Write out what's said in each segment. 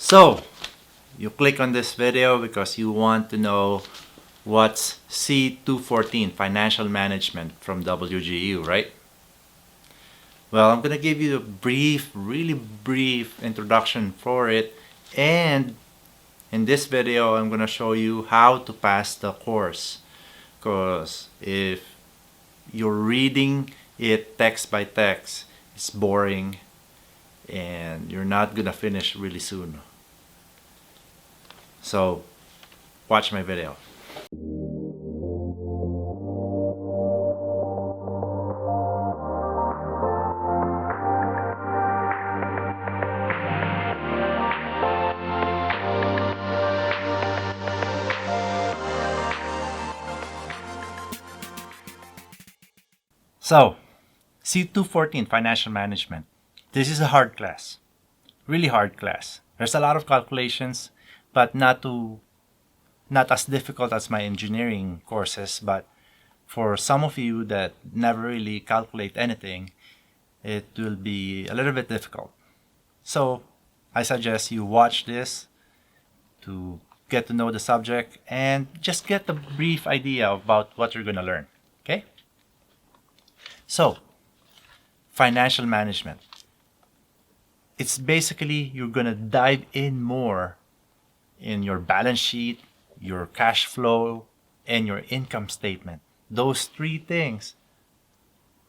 So, you click on this video because you want to know what's C214, Financial Management from WGU, right? Well, I'm going to give you a brief, really brief introduction for it. And in this video, I'm going to show you how to pass the course. Because if you're reading it text by text, it's boring and you're not going to finish really soon. So, watch my video. So, C214 Financial Management. This is a hard class. Really hard class. There's a lot of calculations, but not as difficult as my engineering courses, but for some of you that never really calculate anything, it will be a little bit difficult. So, I suggest you watch this to get to know the subject and just get a brief idea about what you're going to learn. Okay? So, financial management. It's basically you're going to dive in more in your balance sheet, your cash flow, and your income statement. Those three things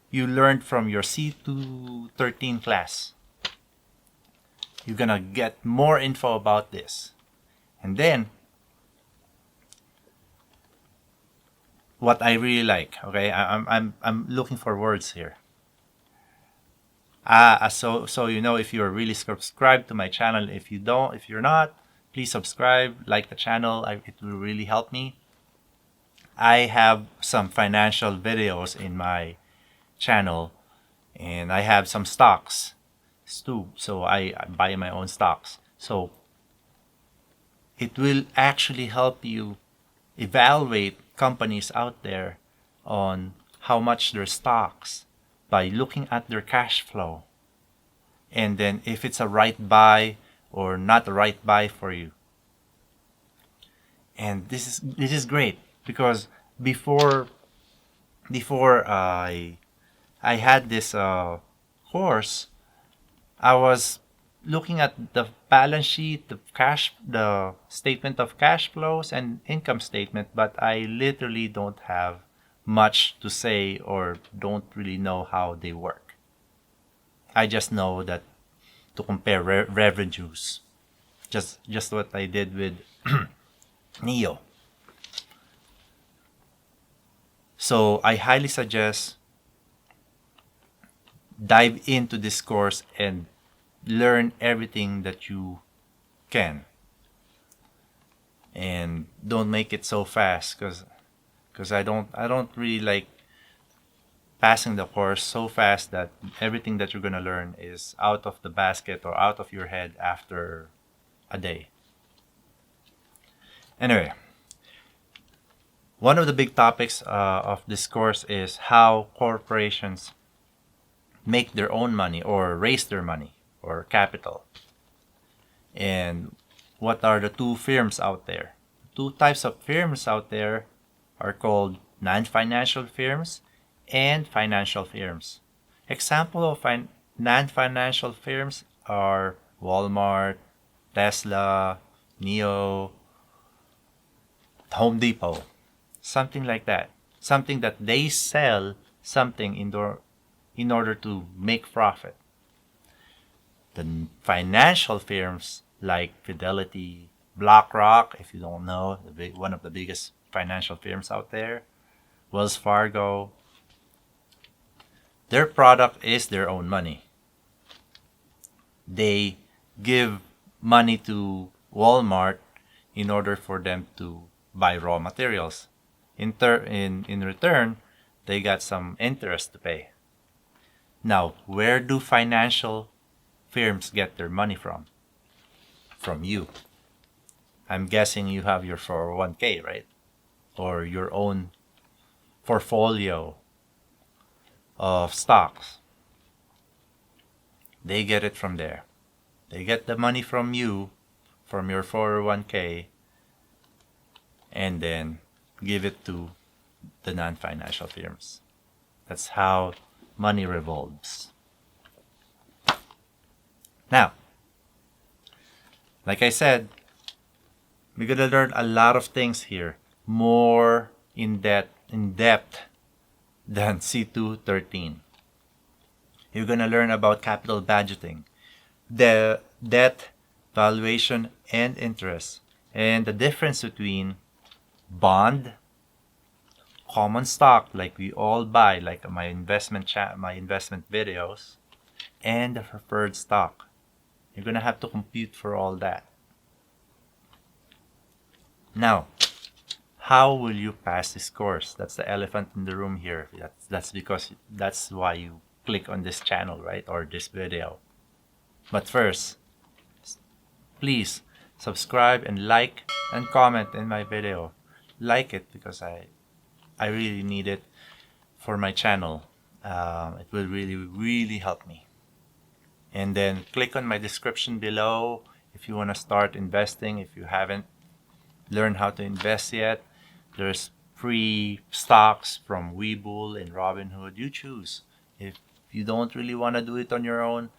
you learned from your C213 class. You're going to get more info about this. And then, what I really like, okay, I'm looking for words here. So you know, if you're really subscribed to my channel. If you're not, please subscribe, like the channel. It will really help me. I have some financial videos in my channel, and I have some stocks too. So I buy my own stocks. So it will actually help you evaluate companies out there on how much their stocks by looking at their cash flow, and then if it's a right buy or not the right buy for you. And this is great because before I had this course, I was looking at the balance sheet, the statement of cash flows and income statement, but I literally don't have much to say or don't really know how they work. I just know that to compare revenues, just what I did with Neo. So I highly suggest dive into this course and learn everything that you can, and don't make it so fast because I don't really like passing the course so fast that everything that you're going to learn is out of the basket or out of your head after a day. Anyway, one of the big topics of this course is how corporations make their own money or raise their money or capital. And what are the two firms out there? Two types of firms out there are called non-financial firms and financial firms. Example of non-financial firms are Walmart, Tesla, Neo, Home Depot, something like that. Something that they sell something in order to make profit. The financial firms like Fidelity, BlackRock, if you don't know, one of the biggest financial firms out there, Wells Fargo, their product is their own money. They give money to Walmart in order for them to buy raw materials. In return, they got some interest to pay. Now, where do financial firms get their money from? From you. I'm guessing you have your 401k, right? Or your own portfolio of stocks. They get it from there. They get the money from you from your 401k and then give it to the non-financial firms. That's how money revolves. Now, like I said, we're gonna learn a lot of things here, more in depth than C213. You're gonna learn about capital budgeting, the debt, valuation, and interest, and the difference between bond, common stock like we all buy, like my investment videos, and the preferred stock. You're gonna have to compute for all that. Now, how will you pass this course? That's the elephant in the room here. That's why you click on this channel, right? Or this video. But first, please subscribe and like and comment in my video. Like it because I really need it for my channel. It will really help me. And then click on my description below if you want to start investing. If you haven't learned how to invest yet, there's free stocks from Webull and Robinhood. You choose. If you don't really want to do it on your own,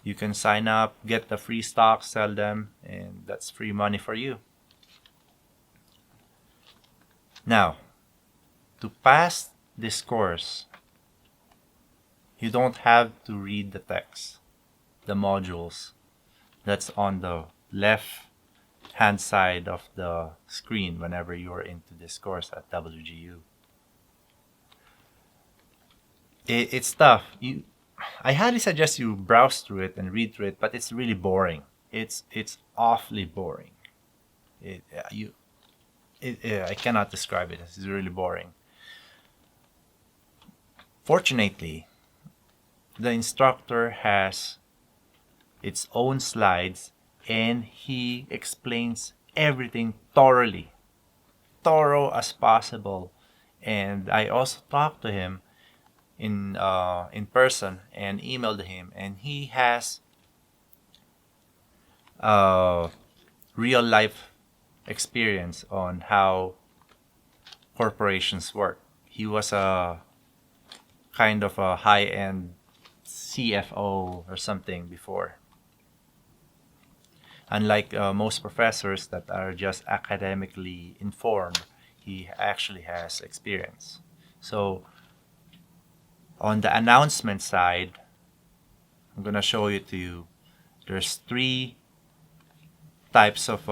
you can sign up, get the free stocks, sell them, and that's free money for you. Now, to pass this course, you don't have to read the text, the modules that's on the left hand side of the screen whenever you're into this course at WGU. It's tough. I highly suggest you browse through it and read through it, but it's really boring. It's awfully boring. I cannot describe it. It's really boring. Fortunately, the instructor has its own slides and he explains everything thoroughly, thorough as possible. And I also talked to him in person and emailed him, and he has real life experience on how corporations work. He was a kind of a high-end CFO or something before. Unlike most professors that are just academically informed, he actually has experience. So on the announcement side, I'm going to show it to you. There's 3 types of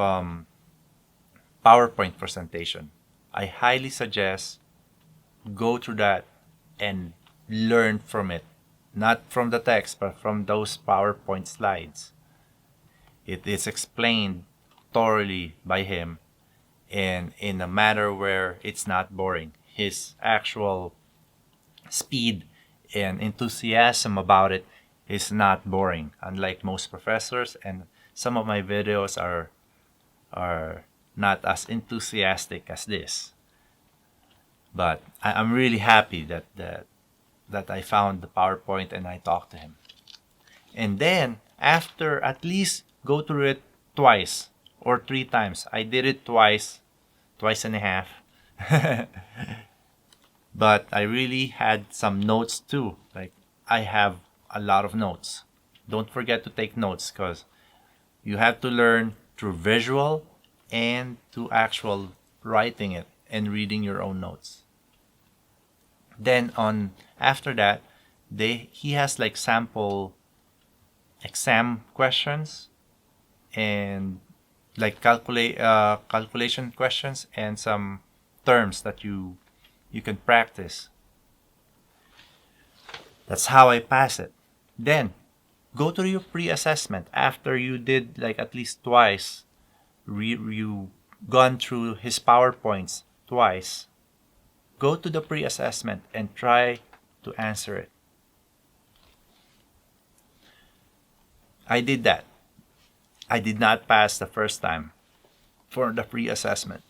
PowerPoint presentation. I highly suggest go through that and learn from it. Not from the text, but from those PowerPoint slides. It is explained thoroughly by him and in a manner where it's not boring. His actual speed and enthusiasm about it is not boring, unlike most professors, and some of my videos are not as enthusiastic as this. But I'm really happy that I found the PowerPoint and I talked to him. And then after at least go through it twice or 3 times. I did it twice and a half. But I really had some notes too. Like I have a lot of notes. Don't forget to take notes because you have to learn through visual and to actual writing it and reading your own notes. Then after that, he has like sample exam questions and like calculation questions and some terms that you can practice. That's how I pass it. Then go to your pre-assessment after you did like at least twice. You gone through his PowerPoints twice. Go to the pre-assessment and try to answer it. I did that. I did not pass the first time for the pre-assessment.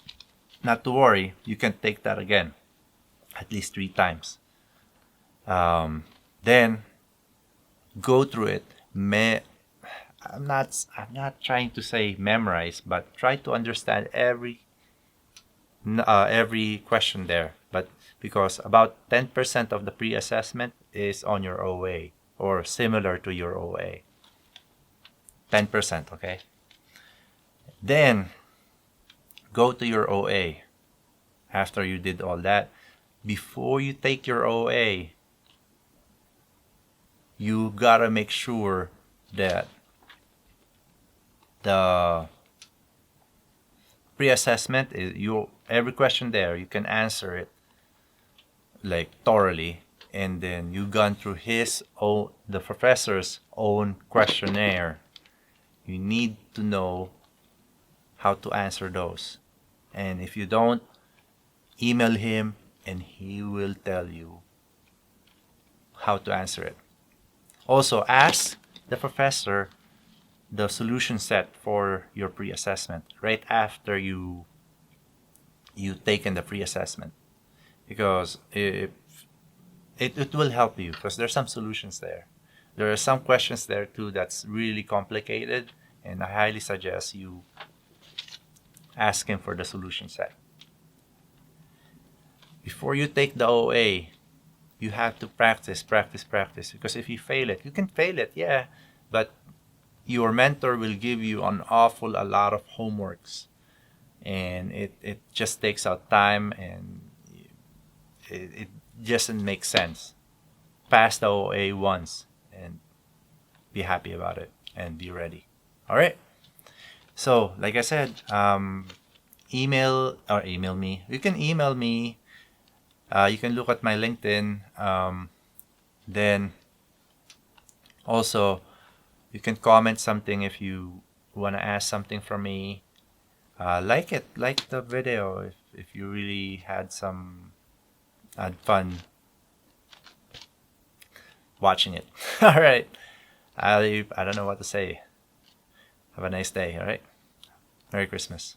Not to worry, you can take that again, at least 3 times. Then go through it. I'm not trying to say memorize, but try to understand every question there. But because about 10% of the pre-assessment is on your OA or similar to your OA. 10%, okay? Then go to your OA. After you did all that, before you take your OA, you gotta make sure that the pre-assessment is every question there you can answer it like thoroughly, and then you gone through the professor's own questionnaire. You need to know how to answer those, and if you don't, email him and he will tell you how to answer it. Also, ask the professor the solution set for your pre-assessment right after you taken the pre-assessment, because it will help you, because there's some solutions there. There are some questions there too that's really complicated, and I highly suggest you ask him for the solution set. Before you take the OA, you have to practice, because if you fail it, you can fail it, yeah, but your mentor will give you a lot of homeworks, and it just takes out time, and it doesn't make sense. Pass the OA once and be happy about it and be ready. All right. So, like I said, email me. You can email me. You can look at my LinkedIn. Then also, you can comment something if you want to ask something from me. Like the video if you really had fun watching it. All right. I don't know what to say. Have a nice day. All right. Merry Christmas.